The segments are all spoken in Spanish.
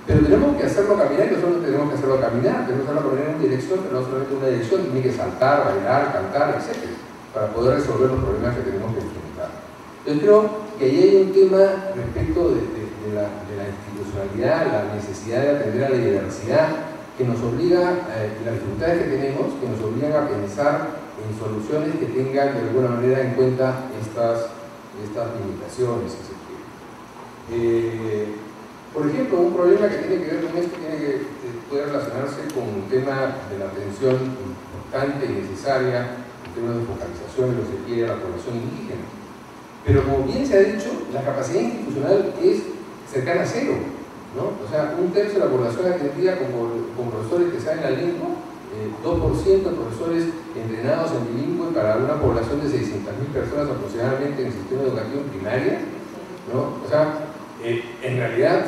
Pero tenemos que hacerlo caminar, y nosotros tenemos que hacerlo caminar, tenemos que hacerlo caminar en una dirección, pero no solamente una dirección, tiene que saltar, bailar, cantar, etc., para poder resolver los problemas que tenemos que enfrentar. Entonces creo que ahí hay un tema respecto de la institucionalidad, la necesidad de atender a la diversidad, que nos obliga, las dificultades que tenemos, que nos obligan a pensar en soluciones que tengan de alguna manera en cuenta estas limitaciones, si se quiere. Por ejemplo, un problema que tiene que ver con esto puede relacionarse con un tema de la atención importante y necesaria en términos de focalización, lo que se quiere, a la población indígena. Pero como bien se ha dicho, la capacidad institucional es cercana a cero, ¿no? O sea, un tercio de la población atendida con profesores que saben la lengua, 2% de profesores entrenados en bilingüe para una población de 600.000 personas aproximadamente en el sistema educativo primaria, ¿no? O sea, en realidad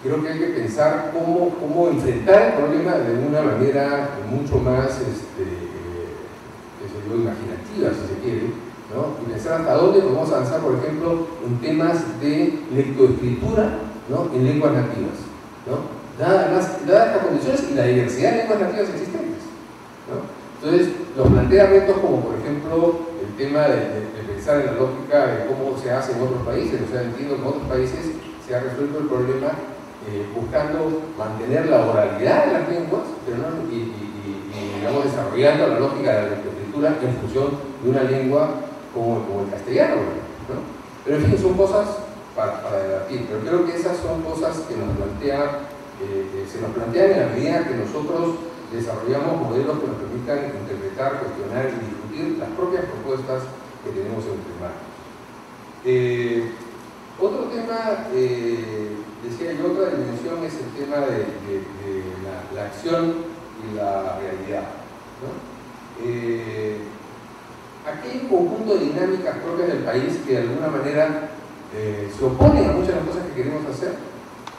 creo que hay que pensar cómo enfrentar el problema de una manera mucho más imaginativa, si se quiere, ¿no? Y pensar hasta dónde podemos avanzar, por ejemplo, en temas de lectoescritura, ¿no? En lenguas nativas, ¿no? Dadas estas condiciones y la diversidad de lenguas nativas existentes, ¿no? Entonces, nos plantea retos como, por ejemplo, el tema de pensar en la lógica de cómo se hace en otros países. O sea, entiendo que en otros países se ha resuelto el problema buscando mantener la oralidad de las lenguas, pero no, digamos, desarrollando la lógica de la lectoescritura en función de una lengua como el castellano, ¿no? Pero en fin, son cosas para debatir, pero creo que esas son cosas que nos se nos plantean en la medida que nosotros desarrollamos modelos que nos permitan interpretar, cuestionar y discutir las propias propuestas que tenemos entre manos. Otro tema, decía yo, otra dimensión es el tema de la acción y la realidad, ¿no? Aquí hay un conjunto de dinámicas propias del país que de alguna manera se oponen a muchas de las cosas que queremos hacer,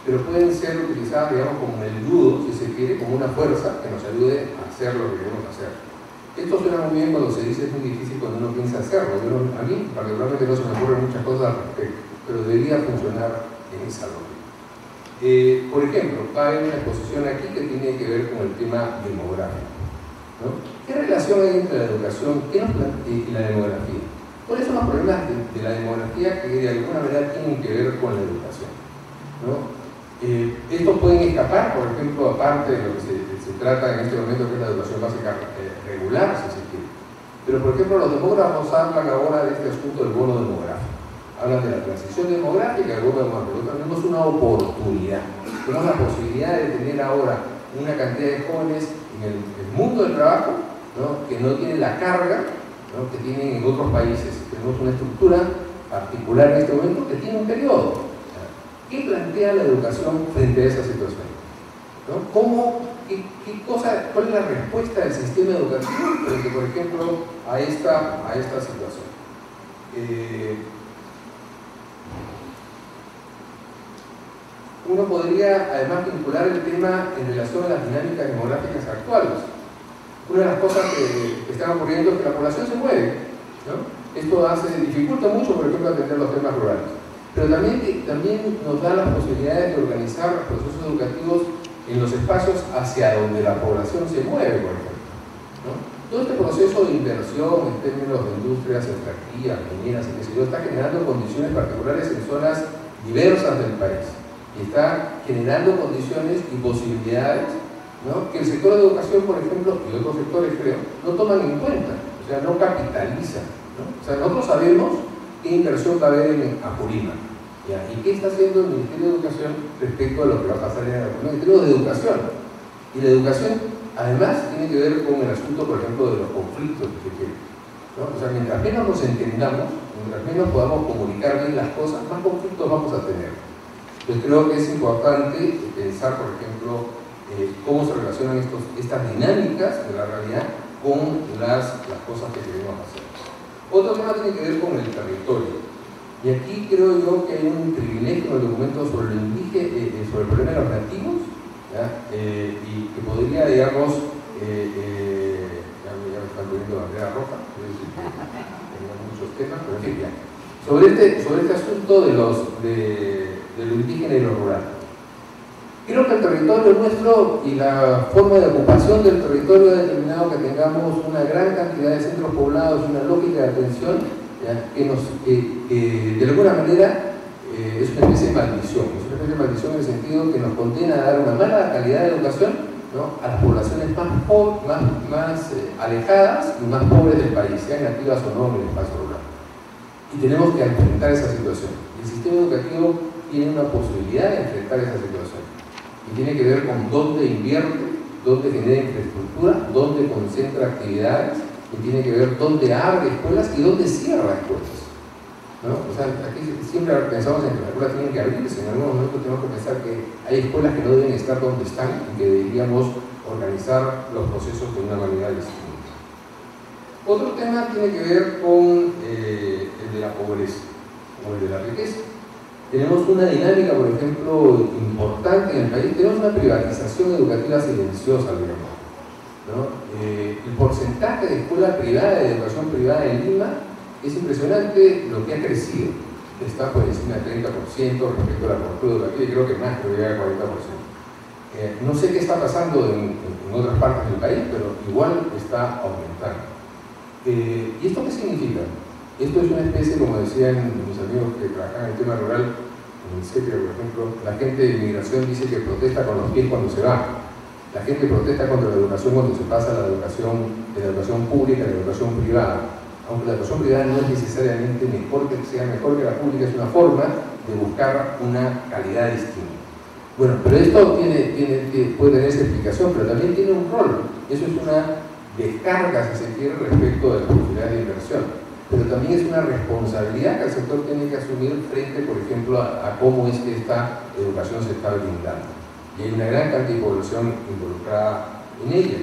pero pueden ser utilizadas, digamos, como el judo, si se quiere, como una fuerza que nos ayude a hacer lo que queremos hacer. Esto suena muy bien cuando se dice, es muy difícil cuando uno piensa hacerlo. A mí, particularmente, no se me ocurren muchas cosas al respecto, pero debería funcionar en esa lógica. Por ejemplo, hay una exposición aquí que tiene que ver con el tema demográfico, ¿no? ¿Qué relación hay entre la educación y la demografía? ¿Cuáles son los problemas de la demografía que de alguna manera tienen que ver con la educación, ¿no? Estos pueden escapar, por ejemplo, aparte de lo que se trata en este momento, que es la educación básica regular, si se quiere. Pero, por ejemplo, los demógrafos hablan ahora de este asunto del bono demográfico. Hablan de la transición demográfica, del bono demográfico. Tenemos una oportunidad. Tenemos la posibilidad de tener ahora una cantidad de jóvenes en el mundo del trabajo, ¿no? Que no tienen la carga, ¿no? Que tienen en otros países. Tenemos una estructura particular en este momento que tiene un periodo. ¿Qué plantea la educación frente a esa situación? ¿No? ¿Cuál es la respuesta del sistema educativo frente, por ejemplo, a esta situación? Uno podría además vincular el tema en relación a las dinámicas demográficas actuales. Una de las cosas que están ocurriendo es que la población se mueve, ¿no? Esto dificulta mucho, por ejemplo, atender los temas rurales. Pero también nos da las posibilidades de organizar los procesos educativos en los espacios hacia donde la población se mueve, por ejemplo, ¿no? Todo este proceso de inversión en términos de industrias extractivas, mineras y qué sé yo, está generando condiciones particulares en zonas diversas del país y está generando condiciones y posibilidades, ¿no? Que el sector de educación, por ejemplo, y otros sectores, creo, no toman en cuenta, o sea, no capitalizan, ¿no? O sea, nosotros sabemos qué inversión va a haber en Apurímac, ¿ya? Y qué está haciendo el Ministerio de Educación respecto a lo que va a pasar en el Ministerio de Educación. Y la educación, además, tiene que ver con el asunto, por ejemplo, de los conflictos que se quieren, ¿no? O sea, mientras menos nos entendamos, mientras menos podamos comunicar bien las cosas, más conflictos vamos a tener. Entonces creo que es importante pensar, por ejemplo, cómo se relacionan estas dinámicas de la realidad con las cosas que queremos hacer. Otro tema tiene que ver con el territorio. Y aquí creo yo que hay un privilegio en el documento sobre el indígena, sobre el problema de los nativos, ¿ya? Y que podría, digamos, ya me están poniendo bandera roja, tengo muchos temas, pero en fin, ya. Sobre este asunto de lo indígena y lo rural. Creo que el territorio nuestro y la forma de ocupación del territorio ha determinado que tengamos una gran cantidad de centros poblados y una lógica de atención, ¿ya?, que de alguna manera es una especie de maldición. Es una especie de maldición en el sentido que nos condena a dar una mala calidad de educación, ¿no?, a las poblaciones más alejadas y más pobres del país, sean nativas o no en el espacio rural. Y tenemos que enfrentar esa situación. El sistema educativo tiene una posibilidad de enfrentar esa situación. Y tiene que ver con dónde invierte, dónde genera infraestructura, dónde concentra actividades, y tiene que ver dónde abre escuelas y dónde cierra escuelas, ¿no? O sea, aquí siempre pensamos en que las escuelas tienen que abrirse. En algún momento tenemos que pensar que hay escuelas que no deben estar donde están y que deberíamos organizar los procesos de una manera distinta. Otro tema tiene que ver con el de la pobreza o el de la riqueza. Tenemos una dinámica, por ejemplo, importante en el país. Tenemos una privatización educativa silenciosa, digamos, ¿no? El porcentaje de escuela privada, de educación privada en Lima, es impresionante lo que ha crecido. Está por encima del 30% respecto a la cobertura educativa, y creo que más, creo que llega al 40%. No sé qué está pasando en otras partes del país, pero igual está aumentando. ¿Y esto qué significa? Esto es una especie, como decían mis amigos que trabajan en el tema rural, en el CETRE, por ejemplo, la gente de inmigración dice que protesta con los pies cuando se va. La gente protesta contra la educación cuando se pasa de la educación pública a la educación privada. Aunque la educación privada no es necesariamente mejor que sea mejor que la pública, es una forma de buscar una calidad distinta. Bueno, pero esto puede tener esa explicación, pero también tiene un rol. Eso es una descarga, si se quiere, respecto de las posibilidades de inversión. Pero también es una responsabilidad que el sector tiene que asumir frente, por ejemplo, a cómo es que esta educación se está brindando. Y hay una gran cantidad de población involucrada en ella.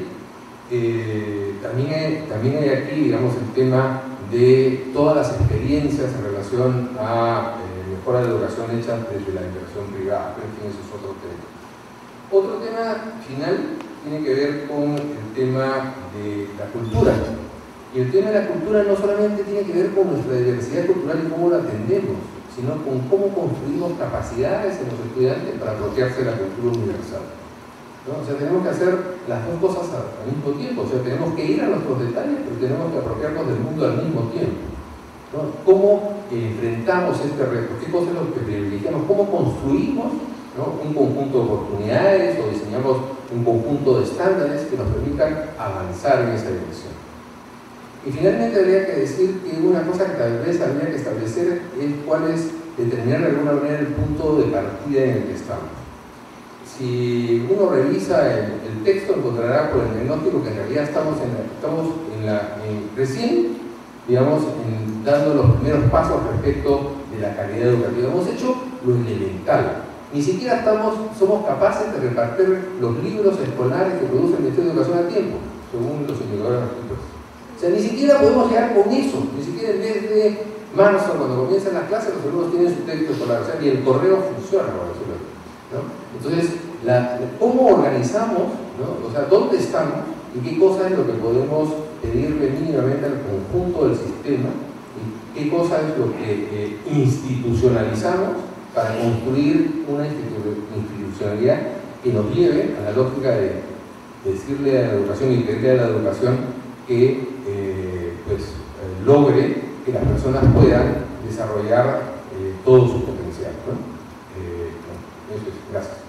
También hay aquí, digamos, el tema de todas las experiencias en relación a mejora de educación hechas desde la inversión privada, pero en fin, eso es otro tema. Otro tema final tiene que ver con el tema de la cultura. Y el tema de la cultura no solamente tiene que ver con nuestra diversidad cultural y cómo la atendemos, sino con cómo construimos capacidades en los estudiantes para apropiarse de la cultura universal, ¿no? O sea, tenemos que hacer las dos cosas al mismo tiempo. O sea, tenemos que ir a nuestros detalles, pero tenemos que apropiarnos del mundo al mismo tiempo, ¿no? ¿Cómo enfrentamos este reto? ¿Qué cosas es lo que privilegiamos? ¿Cómo construimos, ¿no?, un conjunto de oportunidades o diseñamos un conjunto de estándares que nos permitan avanzar en esa dirección? Y finalmente habría que decir que una cosa que tal vez habría que establecer es cuál es, determinar de alguna manera el punto de partida en el que estamos. Si uno revisa el texto, encontrará por el diagnóstico que en realidad estamos recién, digamos, dando los primeros pasos respecto de la calidad educativa. Hemos hecho lo elemental. Ni siquiera somos capaces de repartir los libros escolares que produce el Ministerio de Educación a tiempo, según los indicadores respectivos. O sea, ni siquiera podemos llegar con eso. Ni siquiera en vez de marzo, cuando comienzan las clases, los alumnos tienen su texto escolar. O sea, ni el correo funciona, por decirlo así, ¿no? Entonces, ¿cómo organizamos, ¿no? O sea, dónde estamos y qué cosa es lo que podemos pedirle mínimamente al conjunto del sistema y qué cosa es lo que institucionalizamos para construir una institucionalidad que nos lleve a la lógica de decirle a la educación y pedirle a la educación que logre que las personas puedan desarrollar todo su potencial, ¿no? Eso es. Gracias.